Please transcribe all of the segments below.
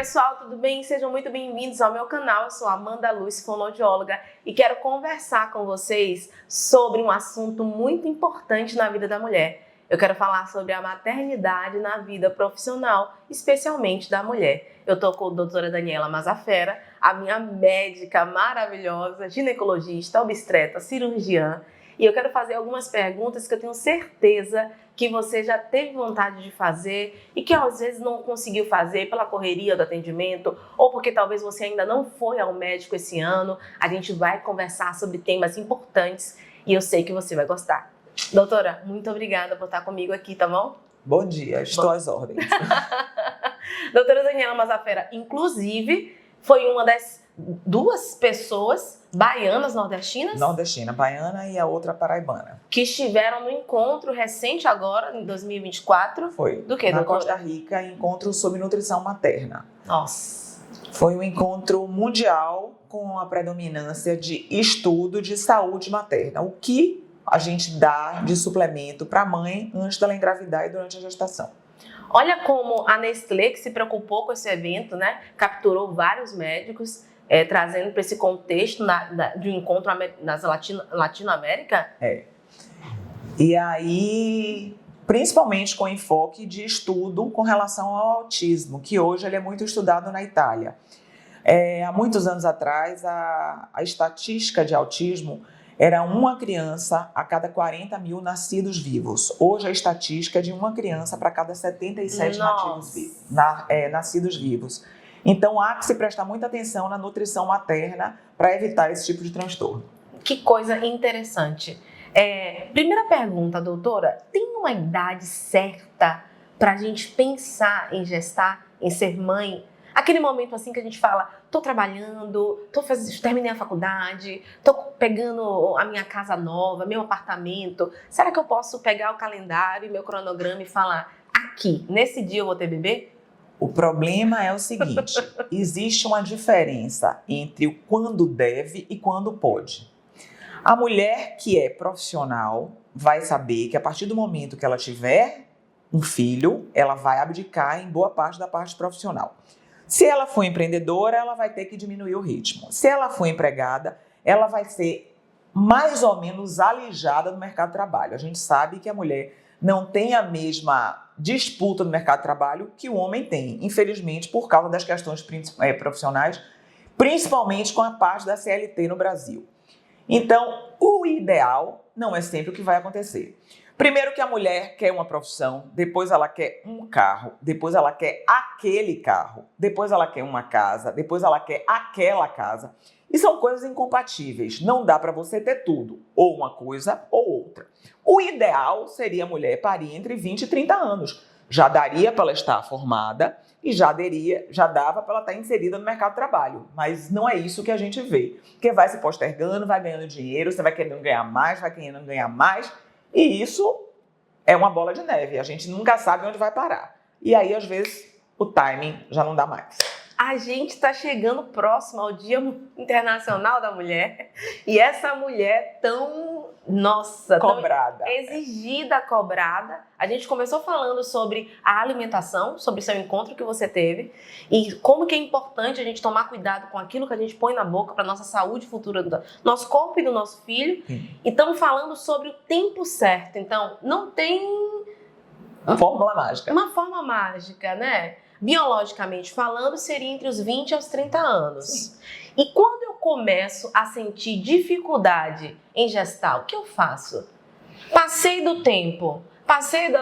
pessoal, tudo bem? Sejam muito bem-vindos ao meu canal. Eu sou Amanda Luz, fonoaudióloga, e quero conversar com vocês sobre um assunto muito importante na vida da mulher. Eu quero falar sobre a maternidade na vida profissional, especialmente da mulher. Eu estou com a doutora Daniela Mazafera, a minha médica maravilhosa, ginecologista, obstetra, cirurgiã, e eu quero fazer algumas perguntas que eu tenho certeza que você já teve vontade de fazer e que às vezes não conseguiu fazer pela correria do atendimento ou porque talvez você ainda não foi ao médico esse ano. A gente vai conversar sobre temas importantes e eu sei que você vai gostar. Doutora, muito obrigada por estar comigo aqui, tá bom? Bom dia, estou às ordens. Doutora Daniela Mazafera, inclusive, foi uma das duas pessoas baianas, nordestinas? Nordestina, baiana e a outra paraibana. Que estiveram no encontro recente agora, em 2024. Foi. Do que, na doutora? Costa Rica, encontro sobre nutrição materna. Nossa. Foi um encontro mundial com a predominância de estudo de saúde materna. O que a gente dá de suplemento para a mãe antes dela engravidar e durante a gestação. Olha como a Nestlé, que se preocupou com esse evento, né, capturou vários médicos, trazendo para esse contexto de um encontro nas Latinoamérica. E aí, principalmente com enfoque de estudo com relação ao autismo, que hoje ele é muito estudado na Itália. Há muitos anos atrás, a estatística de autismo era uma criança a cada 40 mil nascidos vivos. Hoje a estatística é de uma criança para cada 77 nascidos vivos. Então há que se prestar muita atenção na nutrição materna para evitar esse tipo de transtorno. Que coisa interessante. Primeira pergunta, doutora, tem uma idade certa para a gente pensar em gestar, em ser mãe? Aquele momento assim que a gente fala, tô trabalhando, terminei a faculdade, tô pegando a minha casa nova, meu apartamento. Será que eu posso pegar o calendário e meu cronograma e falar, aqui, nesse dia eu vou ter bebê? O problema é o seguinte, existe uma diferença entre o quando deve e quando pode. A mulher que é profissional vai saber que a partir do momento que ela tiver um filho, ela vai abdicar em boa parte da parte profissional. Se ela for empreendedora, ela vai ter que diminuir o ritmo. Se ela for empregada, ela vai ser mais ou menos alijada do mercado de trabalho. A gente sabe que a mulher não tem a mesma disputa no mercado de trabalho que o homem tem, infelizmente, por causa das questões profissionais, principalmente com a parte da CLT no Brasil. Então, o ideal não é sempre o que vai acontecer. Primeiro que a mulher quer uma profissão, depois ela quer um carro, depois ela quer aquele carro, depois ela quer uma casa, depois ela quer aquela casa. E são coisas incompatíveis, não dá para você ter tudo, ou uma coisa ou outra. O ideal seria a mulher parir entre 20 e 30 anos. Já daria para ela estar formada e já dava para ela estar inserida no mercado de trabalho. Mas não é isso que a gente vê, porque vai se postergando, vai ganhando dinheiro, você vai querendo ganhar mais, vai querendo ganhar mais. E isso é uma bola de neve, a gente nunca sabe onde vai parar. E aí, às vezes, o timing já não dá mais. A gente está chegando próximo ao Dia Internacional da Mulher e essa mulher tão cobrada, tão exigida, cobrada. A gente começou falando sobre a alimentação, sobre o seu encontro que você teve e como que é importante a gente tomar cuidado com aquilo que a gente põe na boca para nossa saúde futura do nosso corpo e do nosso filho. E estamos falando sobre o tempo certo. Então, não tem fórmula mágica. Uma forma mágica, né? Biologicamente falando, seria entre os 20 aos 30 anos. Sim. E quando eu começo a sentir dificuldade em gestar, o que eu faço? Passei do tempo, passei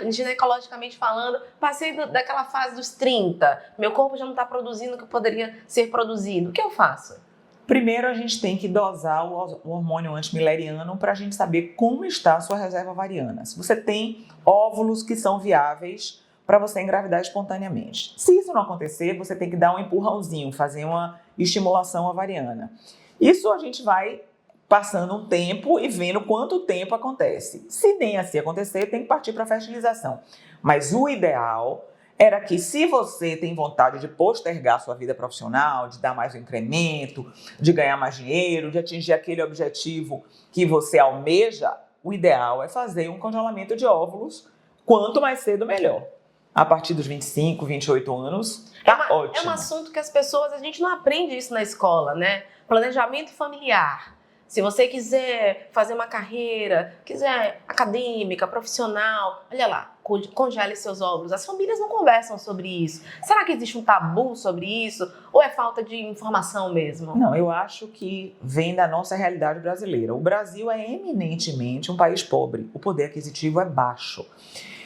ginecologicamente falando, passei daquela fase dos 30, meu corpo já não está produzindo o que poderia ser produzido. O que eu faço? Primeiro, a gente tem que dosar o hormônio antimileriano para a gente saber como está a sua reserva ovariana. Se você tem óvulos que são viáveis para você engravidar espontaneamente. Se isso não acontecer, você tem que dar um empurrãozinho, fazer uma estimulação ovariana. Isso a gente vai passando um tempo e vendo quanto tempo acontece. Se nem assim acontecer, tem que partir para a fertilização. Mas o ideal era que, se você tem vontade de postergar sua vida profissional, de dar mais um incremento, de ganhar mais dinheiro, de atingir aquele objetivo que você almeja, o ideal é fazer um congelamento de óvulos, quanto mais cedo melhor. a partir dos 25, 28 anos, tá ótimo. É um assunto que as pessoas, a gente não aprende isso na escola, né? Planejamento familiar. Se você quiser fazer uma carreira, quiser acadêmica, profissional, olha lá, congele seus óvulos. As famílias não conversam sobre isso. Será que existe um tabu sobre isso? Ou é falta de informação mesmo? Não, eu acho que vem da nossa realidade brasileira. O Brasil é eminentemente um país pobre. O poder aquisitivo é baixo.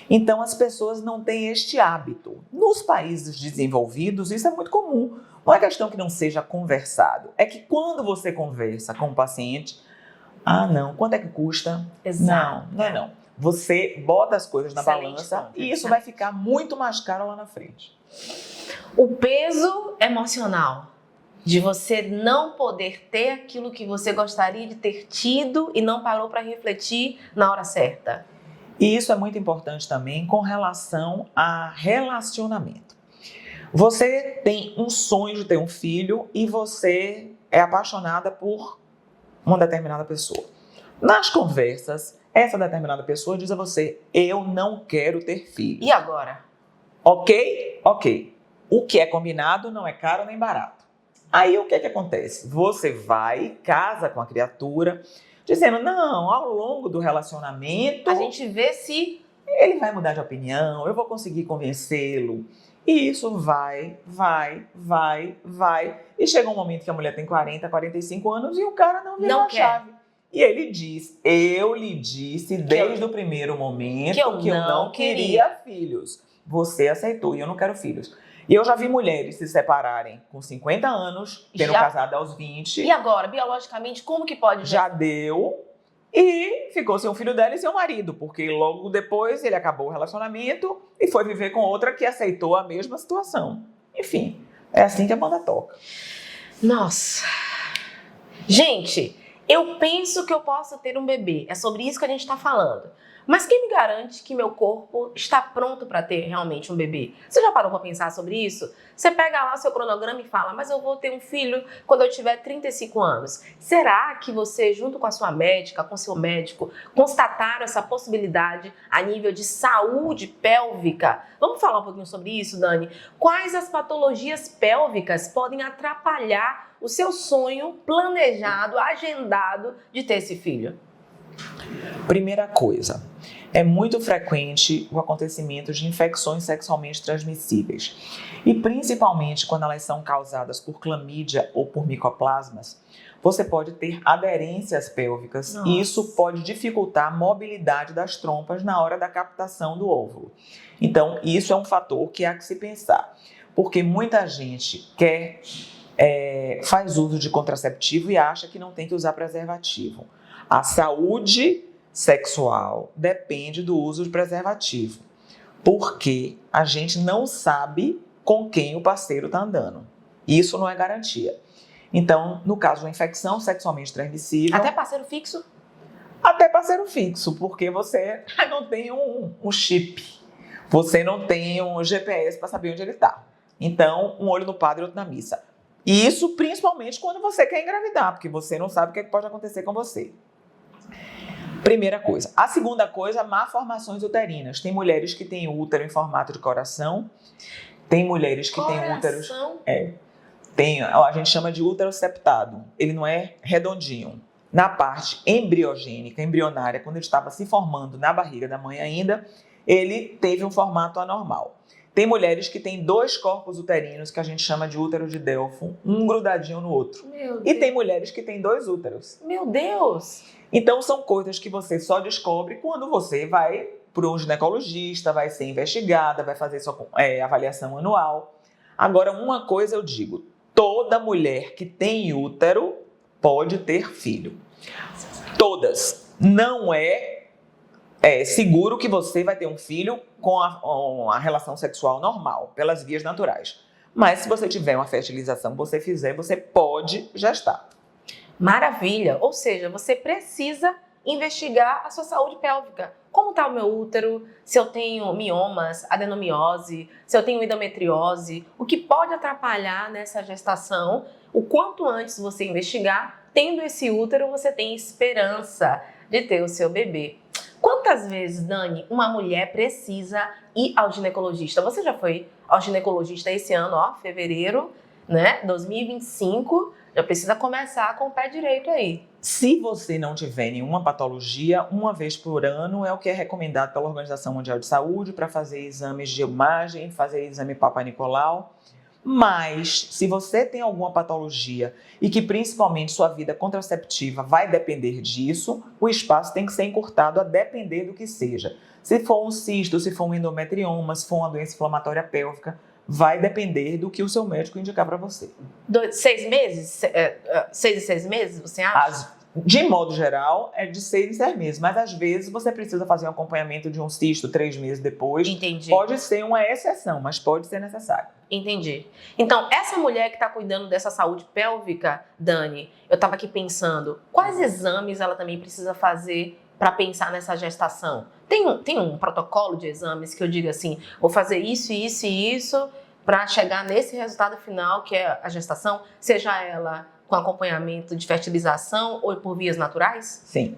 Então, as pessoas não têm este hábito. Nos países desenvolvidos, isso é muito comum. Não é questão que não seja conversado. É que quando você conversa com o paciente, não, quanto é que custa? Exato. Não. Você bota as coisas na Excelente balança ponto. e isso vai ficar muito mais caro lá na frente. O peso emocional de você não poder ter aquilo que você gostaria de ter tido e não parou para refletir na hora certa. E isso é muito importante também com relação a relacionamento. Você tem um sonho de ter um filho e você é apaixonada por uma determinada pessoa. Nas conversas, essa determinada pessoa diz a você, eu não quero ter filho. E agora? Ok? Ok. O que é combinado não é caro nem barato. Aí o que é que acontece? Você vai, casa com a criatura, dizendo, não, ao longo do relacionamento... A gente vê se... ele vai mudar de opinião, eu vou conseguir convencê-lo. E isso vai. E chega um momento que a mulher tem 40, 45 anos e o cara não vira a chave. E ele diz, eu lhe disse desde o primeiro momento que eu não queria filhos. Você aceitou e eu não quero filhos. E eu já vi mulheres se separarem com 50 anos, tendo casado aos 20. E agora, biologicamente, como que pode? Já deu. E ficou sem o filho dela e seu marido, porque logo depois ele acabou o relacionamento e foi viver com outra que aceitou a mesma situação. Enfim, é assim que a banda toca. Nossa. Gente, eu penso que eu posso ter um bebê. É sobre isso que a gente está falando. Mas quem me garante que meu corpo está pronto para ter realmente um bebê? Você já parou para pensar sobre isso? Você pega lá seu cronograma e fala, mas eu vou ter um filho quando eu tiver 35 anos. Será que você, junto com a sua médica, com seu médico, constataram essa possibilidade a nível de saúde pélvica? Vamos falar um pouquinho sobre isso, Dani? Quais as patologias pélvicas podem atrapalhar o seu sonho planejado, agendado de ter esse filho? Primeira coisa, é muito frequente o acontecimento de infecções sexualmente transmissíveis. E principalmente quando elas são causadas por clamídia ou por micoplasmas, você pode ter aderências pélvicas. Nossa. E isso pode dificultar a mobilidade das trompas na hora da captação do óvulo. Então, isso é um fator que há que se pensar. Porque muita gente faz uso de contraceptivo e acha que não tem que usar preservativo. A saúde sexual depende do uso de preservativo, porque a gente não sabe com quem o parceiro está andando. Isso não é garantia. Então, no caso de uma infecção sexualmente transmissível... Até parceiro fixo? Até parceiro fixo, porque você não tem um chip, você não tem um GPS para saber onde ele está. Então, um olho no padre e outro na missa. E isso principalmente quando você quer engravidar, porque você não sabe o que pode acontecer com você. Primeira coisa. A segunda coisa, malformações uterinas. Tem mulheres que têm útero em formato de coração, tem mulheres que têm úteros... a gente chama de útero septado. Ele não é redondinho. Na parte embriogênica, embrionária, quando ele estava se formando na barriga da mãe ainda, ele teve um formato anormal. Tem mulheres que têm 2 corpos uterinos, que a gente chama de útero de Delfo, um grudadinho no outro. E tem mulheres que têm 2 úteros. Meu Deus! Então, são coisas que você só descobre quando você vai para um ginecologista, vai ser investigada, vai fazer sua avaliação anual. Agora, uma coisa eu digo, toda mulher que tem útero pode ter filho. Todas. Não é seguro que você vai ter um filho com a relação sexual normal, pelas vias naturais. Mas se você tiver uma fertilização, você pode gestar. Maravilha! Ou seja, você precisa investigar a sua saúde pélvica. Como está o meu útero? Se eu tenho miomas, adenomiose, se eu tenho endometriose, o que pode atrapalhar nessa gestação? O quanto antes você investigar, tendo esse útero, você tem esperança de ter o seu bebê. Quantas vezes, Dani, uma mulher precisa ir ao ginecologista? Você já foi ao ginecologista esse ano, ó, fevereiro, né, 2025, já precisa começar com o pé direito aí. Se você não tiver nenhuma patologia, uma vez por ano é o que é recomendado pela Organização Mundial de Saúde para fazer exames de imagem, fazer exame Papa Nicolau. Mas, se você tem alguma patologia e que principalmente sua vida contraceptiva vai depender disso, o espaço tem que ser encurtado a depender do que seja. Se for um cisto, se for um endometrioma, se for uma doença inflamatória pélvica, vai depender do que o seu médico indicar para você. 6 meses? 6 e 6 meses, você acha? De modo geral, é de 6 em 6 meses, mas às vezes você precisa fazer um acompanhamento de um cisto 3 meses depois. Entendi. Pode ser uma exceção, mas pode ser necessário. Entendi. Então, essa mulher que está cuidando dessa saúde pélvica, Dani, eu estava aqui pensando, quais exames ela também precisa fazer para pensar nessa gestação? Tem um protocolo de exames que eu diga assim, vou fazer isso, isso e isso para chegar nesse resultado final, que é a gestação, seja ela com acompanhamento de fertilização ou por vias naturais? Sim.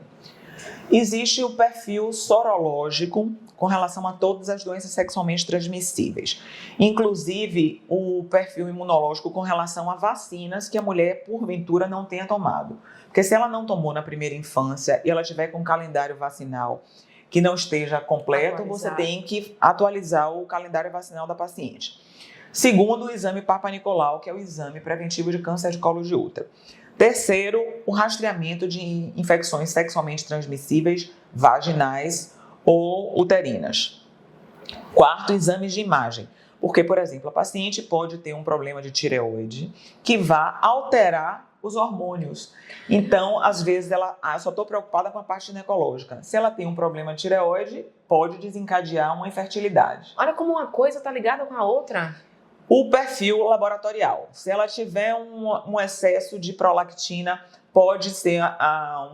Existe o perfil sorológico com relação a todas as doenças sexualmente transmissíveis. Inclusive, o perfil imunológico com relação a vacinas que a mulher, porventura, não tenha tomado. Porque se ela não tomou na primeira infância e ela tiver com um calendário vacinal que não esteja completo, você tem que atualizar o calendário vacinal da paciente. Segundo, o exame Papa Nicolau, que é o exame preventivo de câncer de colo de útero. Terceiro, o rastreamento de infecções sexualmente transmissíveis vaginais ou uterinas. Quarto, exames de imagem. Porque, por exemplo, a paciente pode ter um problema de tireoide que vá alterar os hormônios. Então, às vezes, eu só estou preocupada com a parte ginecológica. Se ela tem um problema de tireoide, pode desencadear uma infertilidade. Olha como uma coisa está ligada com a outra. O perfil laboratorial. Se ela tiver um excesso de prolactina, pode ser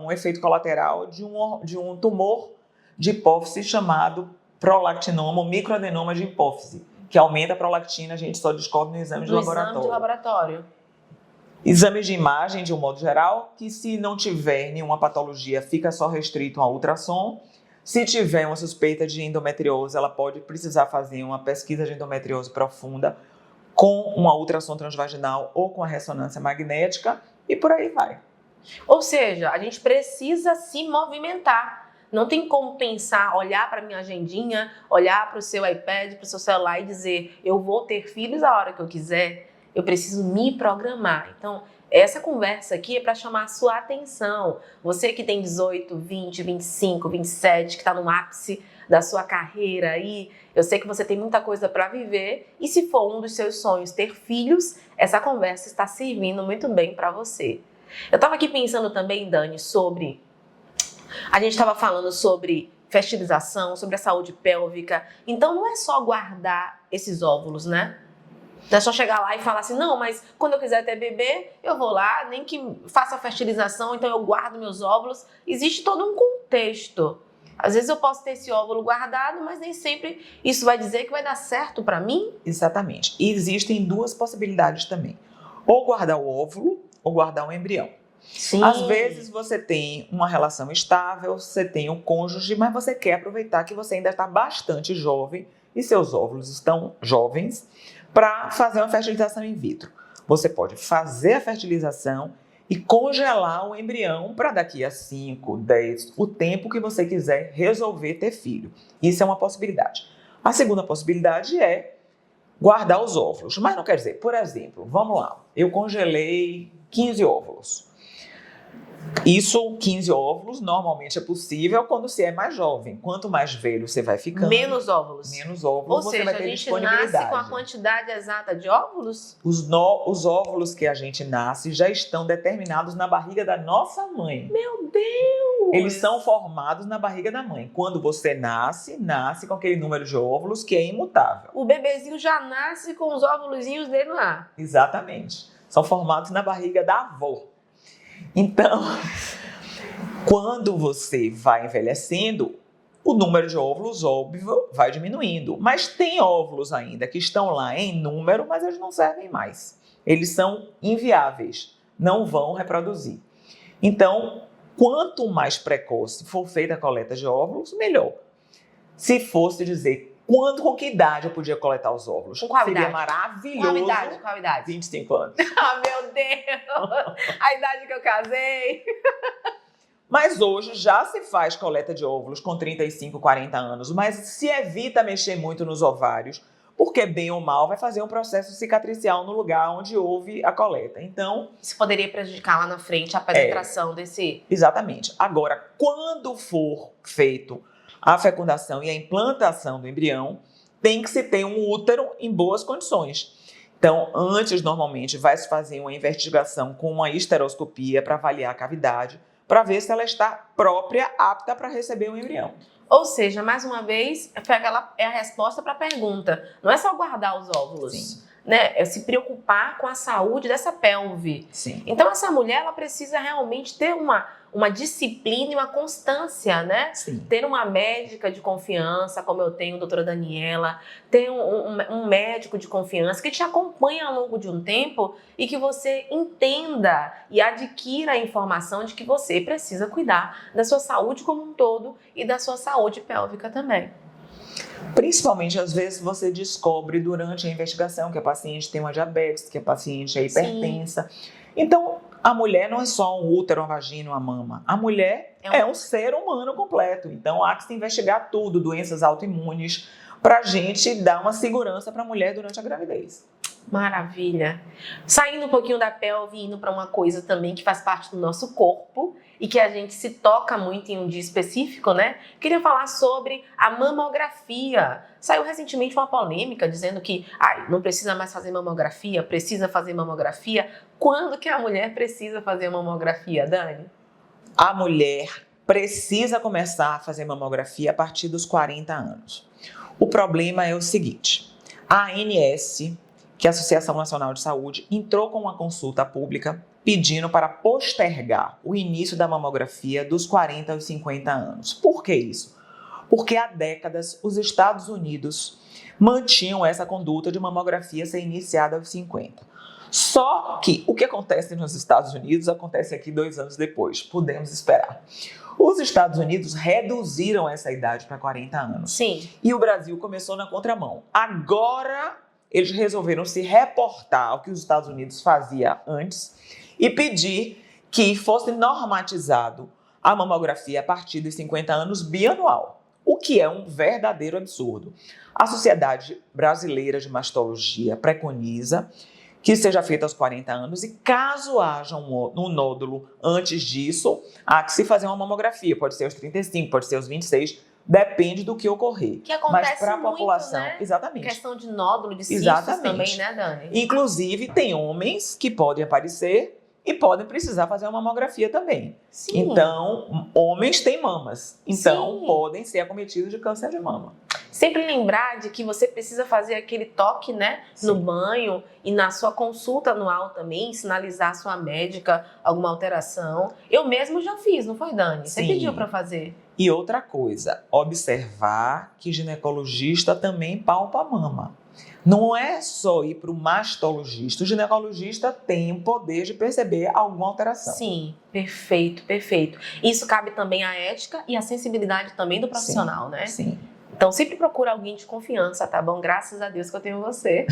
um efeito colateral de um tumor de hipófise chamado prolactinoma ou microadenoma de hipófise, que aumenta a prolactina, a gente só descobre no exame de laboratório. Exames de imagem, de um modo geral, que se não tiver nenhuma patologia, fica só restrito a ultrassom. Se tiver uma suspeita de endometriose, ela pode precisar fazer uma pesquisa de endometriose profunda com uma ultrassom transvaginal ou com a ressonância magnética e por aí vai. Ou seja, a gente precisa se movimentar. Não tem como pensar, olhar para minha agendinha, olhar para o seu iPad, para o seu celular e dizer eu vou ter filhos a hora que eu quiser. Eu preciso me programar. Então, essa conversa aqui é para chamar a sua atenção. Você que tem 18, 20, 25, 27, que está no ápice da sua carreira aí, eu sei que você tem muita coisa para viver e se for um dos seus sonhos ter filhos, essa conversa está servindo muito bem para você. Eu estava aqui pensando também, Dani, a gente estava falando sobre fertilização, sobre a saúde pélvica, então não é só guardar esses óvulos, né? Não é só chegar lá e falar assim, não, mas quando eu quiser ter bebê, eu vou lá, nem que faça a fertilização, então eu guardo meus óvulos. Existe todo um contexto. Às vezes eu posso ter esse óvulo guardado, mas nem sempre isso vai dizer que vai dar certo para mim. Exatamente. E existem duas possibilidades também. Ou guardar o óvulo, ou guardar o embrião. Sim. Às vezes você tem uma relação estável, você tem um cônjuge, mas você quer aproveitar que você ainda está bastante jovem e seus óvulos estão jovens para fazer uma fertilização in vitro. Você pode fazer a fertilização e congelar o embrião para daqui a 5, 10, o tempo que você quiser resolver ter filho. Isso é uma possibilidade. A segunda possibilidade é guardar os óvulos. Mas não quer dizer, por exemplo, vamos lá, eu congelei 15 óvulos. Isso, 15 óvulos, normalmente é possível quando você é mais jovem. Quanto mais velho você vai ficando... Menos óvulos. Menos óvulos você vai ter disponibilidade. Ou seja, a gente nasce com a quantidade exata de óvulos? Os óvulos que a gente nasce já estão determinados na barriga da nossa mãe. Meu Deus! Eles são formados na barriga da mãe. Quando você nasce com aquele número de óvulos que é imutável. O bebezinho já nasce com os óvulozinhos dele lá. Exatamente. São formados na barriga da avó. Então, quando você vai envelhecendo, o número de óvulos, óbvio, vai diminuindo. Mas tem óvulos ainda que estão lá em número, mas eles não servem mais. Eles são inviáveis, não vão reproduzir. Então, quanto mais precoce for feita a coleta de óvulos, melhor. Se fosse dizer com que idade eu podia coletar os óvulos, com qual seria idade? maravilhoso. Qual idade? 25 anos. Ah, meu Deus! A idade que eu casei. Mas hoje já se faz coleta de óvulos com 35, 40 anos, mas se evita mexer muito nos ovários, porque bem ou mal vai fazer um processo cicatricial no lugar onde houve a coleta. Então, isso poderia prejudicar lá na frente a penetração desse... Exatamente. Agora, quando for feito a fecundação e a implantação do embrião, tem que se ter um útero em boas condições. Então, antes, normalmente, vai se fazer uma investigação com uma esteroscopia para avaliar a cavidade, para ver se ela está própria, apta para receber o embrião. Ou seja, mais uma vez, é a resposta para a pergunta. Não é só guardar os óvulos, Sim. né? É se preocupar com a saúde dessa pelve. Sim. Então, essa mulher, ela precisa realmente ter uma disciplina e uma constância, né? Sim. Ter uma médica de confiança, como eu tenho, a doutora Daniela, ter um médico de confiança que te acompanha ao longo de um tempo e que você entenda e adquira a informação de que você precisa cuidar da sua saúde como um todo e da sua saúde pélvica também. Principalmente, às vezes, você descobre durante a investigação que a paciente tem uma diabetes, que a paciente é hipertensa. Sim. Então, a mulher não é só um útero, uma vagina, uma mama. A mulher é um ser humano completo. Então, há que se investigar tudo, doenças autoimunes, para a gente dar uma segurança para a mulher durante a gravidez. Maravilha. Saindo um pouquinho da pelve e indo para uma coisa também que faz parte do nosso corpo e que a gente se toca muito em um dia específico, né? Queria falar sobre a mamografia. Saiu recentemente uma polêmica dizendo que não precisa mais fazer mamografia, precisa fazer mamografia. Quando que a mulher precisa fazer mamografia, Dani? A mulher precisa começar a fazer mamografia a partir dos 40 anos. O problema é o seguinte, a ANS, que é a Associação Nacional de Saúde, entrou com uma consulta pública pedindo para postergar o início da mamografia dos 40 aos 50 anos. Por que isso? Porque há décadas os Estados Unidos mantinham essa conduta de mamografia ser iniciada aos 50. Só que o que acontece nos Estados Unidos acontece aqui 2 anos depois, podemos esperar. Os Estados Unidos reduziram essa idade para 40 anos. Sim. E o Brasil começou na contramão. Agora eles resolveram se reportar ao que os Estados Unidos fazia antes e pedir que fosse normatizado a mamografia a partir dos 50 anos bianual, o que é um verdadeiro absurdo. A Sociedade Brasileira de Mastologia preconiza que seja feita aos 40 anos e caso haja um nódulo antes disso, há que se fazer uma mamografia, pode ser aos 35, pode ser aos 26, depende do que ocorrer. Que acontece mas para a população, né? Exatamente. Questão de nódulo, de cistos também, né, Dani? Inclusive, tem homens que podem aparecer e podem precisar fazer uma mamografia também. Sim. Então, homens têm mamas. Então, Sim. podem ser acometidos de câncer de mama. Sempre lembrar de que você precisa fazer aquele toque, né, Sim. no banho e na sua consulta anual também, sinalizar à sua médica alguma alteração. Eu mesmo já fiz, não foi, Dani? Você Sim. pediu para fazer. E outra coisa, observar que ginecologista também palpa a mama. Não é só ir para o mastologista, o ginecologista tem o poder de perceber alguma alteração. Sim, perfeito, perfeito. Isso cabe também à ética e à sensibilidade também do profissional, Sim, né? Sim. Então sempre procura alguém de confiança, tá bom? Graças a Deus que eu tenho você.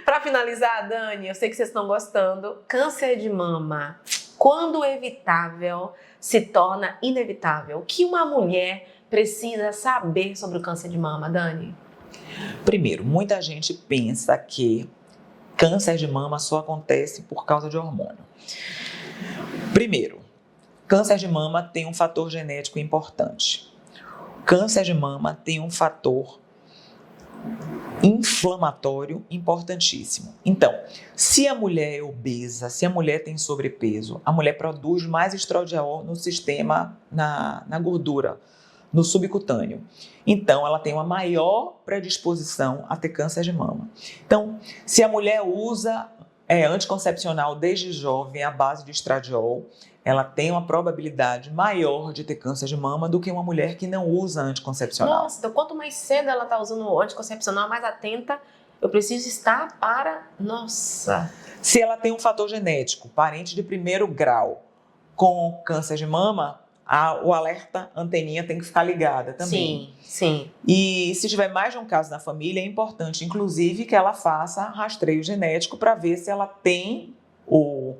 Para finalizar, Dani, eu sei que vocês estão gostando. Câncer de mama, quando evitável, se torna inevitável. O que uma mulher precisa saber sobre o câncer de mama, Dani? Primeiro, muita gente pensa que câncer de mama só acontece por causa de hormônio. Primeiro, câncer de mama tem um fator genético importante. Câncer de mama tem um fator inflamatório importantíssimo. Então, se a mulher é obesa, se a mulher tem sobrepeso, a mulher produz mais estradiol no sistema, na gordura, no subcutâneo. Então, ela tem uma maior predisposição a ter câncer de mama. Então, se a mulher usa anticoncepcional desde jovem à base de estradiol, ela tem uma probabilidade maior de ter câncer de mama do que uma mulher que não usa anticoncepcional. Nossa, então quanto mais cedo ela está usando o anticoncepcional, mais atenta Eu preciso estar para... Nossa! Se ela tem um fator genético, parente de primeiro grau, com câncer de mama, o alerta anteninha tem que ficar ligada também. Sim. E se tiver mais de um caso na família, é importante, inclusive, que ela faça rastreio genético para ver se ela tem o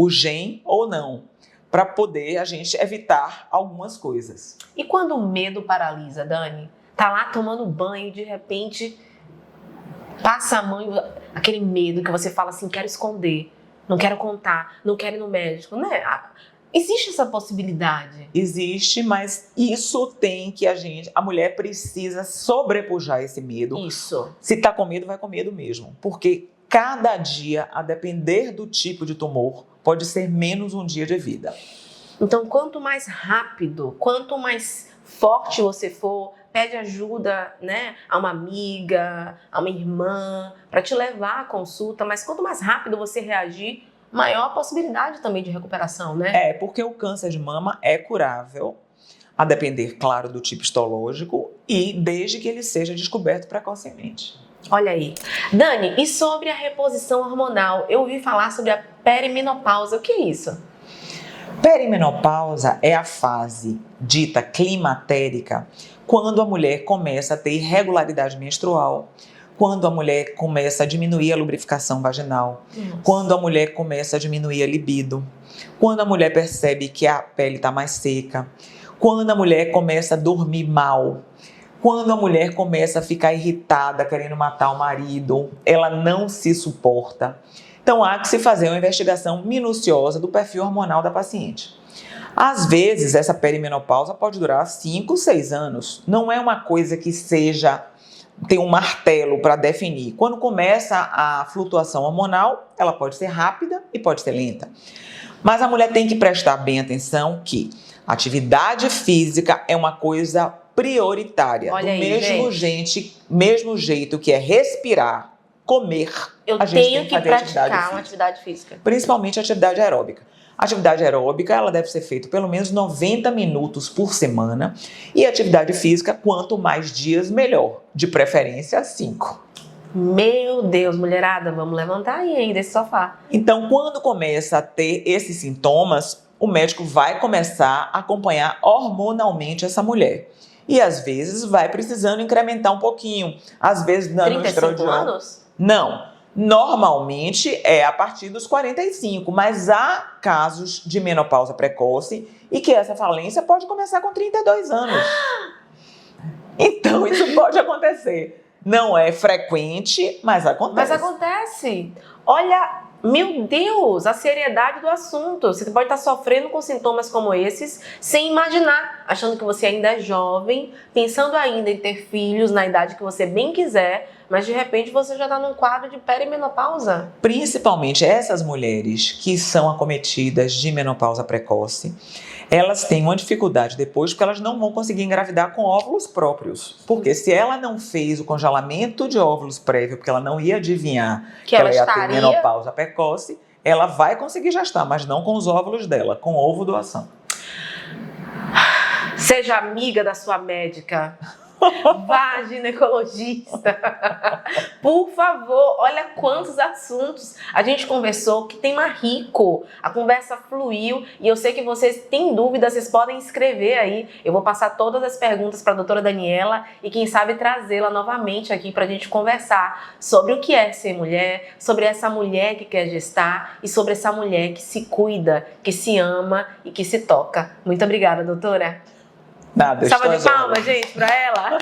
gene ou não, para poder a gente evitar algumas coisas. E quando o medo paralisa, Dani? Tá lá tomando banho e de repente passa a mão, aquele medo que você fala assim, quero esconder, não quero contar, não quero ir no médico, né? Existe essa possibilidade? Existe, mas isso tem que a mulher precisa sobrepujar esse medo. Isso. Se tá com medo, vai com medo mesmo. Porque cada dia, a depender do tipo de tumor, pode ser menos um dia de vida. Então, quanto mais rápido, quanto mais forte você for, pede ajuda, né, a uma amiga, a uma irmã, para te levar à consulta. Mas quanto mais rápido você reagir, maior a possibilidade também de recuperação, né? É, porque o câncer de mama é curável, a depender, claro, do tipo histológico e desde que ele seja descoberto precocemente. Olha aí. Dani, e sobre a reposição hormonal? Eu ouvi falar sobre a perimenopausa. O que é isso? Perimenopausa é a fase dita climatérica, quando a mulher começa a ter irregularidade menstrual, quando a mulher começa a diminuir a lubrificação vaginal, quando a mulher começa a diminuir a libido, quando a mulher percebe que a pele está mais seca, quando a mulher começa a dormir mal, quando a mulher começa a ficar irritada, querendo matar o marido, ela não se suporta. Então há que se fazer uma investigação minuciosa do perfil hormonal da paciente. Às vezes essa perimenopausa pode durar 5, 6 anos. Não é uma coisa que tem um martelo para definir. Quando começa a flutuação hormonal, ela pode ser rápida e pode ser lenta. Mas a mulher tem que prestar bem atenção que atividade física é uma coisa prioritária. Olha do aí, mesmo jeito que é respirar, comer, a gente tenho tem que fazer praticar uma atividade física. Principalmente atividade aeróbica. A atividade aeróbica ela deve ser feita pelo menos 90 minutos por semana e atividade física, quanto mais dias, melhor. De preferência, 5. Meu Deus, mulherada, vamos levantar aí, hein, desse sofá. Então, quando começa a ter esses sintomas, o médico vai começar a acompanhar hormonalmente essa mulher. E às vezes vai precisando incrementar um pouquinho. Às vezes dando 35 anos? Não. Normalmente é a partir dos 45, mas há casos de menopausa precoce e que essa falência pode começar com 32 anos. Então isso pode acontecer. Não é frequente, mas acontece. Mas acontece. Olha, meu Deus, a seriedade do assunto. Você pode estar sofrendo com sintomas como esses sem imaginar, achando que você ainda é jovem, pensando ainda em ter filhos na idade que você bem quiser, mas de repente você já está num quadro de perimenopausa. Principalmente essas mulheres que são acometidas de menopausa precoce, elas têm uma dificuldade depois porque elas não vão conseguir engravidar com óvulos próprios. Porque se ela não fez o congelamento de óvulos prévio, porque ela não ia adivinhar que ela ia ter menopausa precoce, ela vai conseguir gestar, mas não com os óvulos dela, com ovo doação. Seja amiga da sua médica. Vá, ginecologista. Por favor, olha quantos assuntos a gente conversou, que tema rico. A conversa fluiu e eu sei que vocês têm dúvidas, vocês podem escrever aí. Eu vou passar todas as perguntas para a doutora Daniela e quem sabe trazê-la novamente aqui para a gente conversar sobre o que é ser mulher, sobre essa mulher que quer gestar e sobre essa mulher que se cuida, que se ama e que se toca. Muito obrigada, doutora. Nada, Salva de palmas, gente, pra ela.